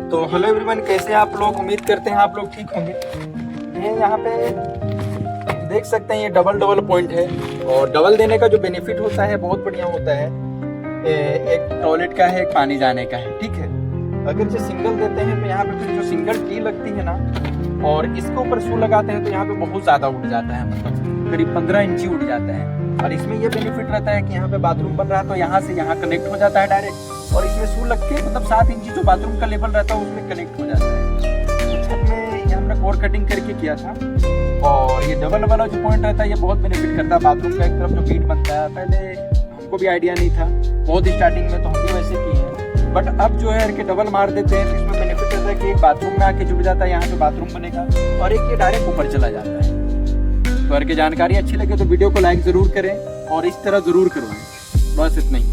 तो hello everyone, कैसे आप लोग? उम्मीद करते हैं आप लोग ठीक होंगे। ये यहाँ पे देख सकते हैं, ये डबल पॉइंट है और डबल देने का जो बेनिफिट होता है बहुत बढ़िया होता है। एक टॉयलेट का है, एक पानी जाने का है, ठीक है। अगर जो सिंगल देते हैं तो यहाँ पे फिर जो सिंगल टी लगती है ना, और इसके ऊपर शू लगाते हैं तो यहाँ पे बहुत ज़्यादा उठ जाता है, मतलब करीब 15 इंची उठ जाता है। और इसमें ये बेनिफिट रहता है कि यहाँ पे बाथरूम बन रहा है तो यहाँ से यहाँ कनेक्ट हो जाता है डायरेक्ट, और इसमें शू लग के मतलब 7 इंची जो बाथरूम का लेवल रहता है उसमें कनेक्ट हो जाता है। छत में ये हमने कोर कटिंग करके किया था। और ये डबल वाला जो पॉइंट रहता है ये बहुत बेनिफिट करता है। बाथरूम का एक तरफ जो बीट बनता है, पहले हमको भी आइडिया नहीं था, बहुत स्टार्टिंग में तो हम भी वैसे किए हैं, बट अब जो है कि डबल मार देते हैं तो इसमें बेनिफिट रहता है कि एक बाथरूम में आके जुड़ जाता है, यहाँ पे बाथरूम बनेगा, और एक ये डायरेक्ट ऊपर चला जाता है। तो अगर की जानकारी अच्छी लगे तो वीडियो को लाइक जरूर करें और इस तरह जरूर करवाएं। बस इतना ही।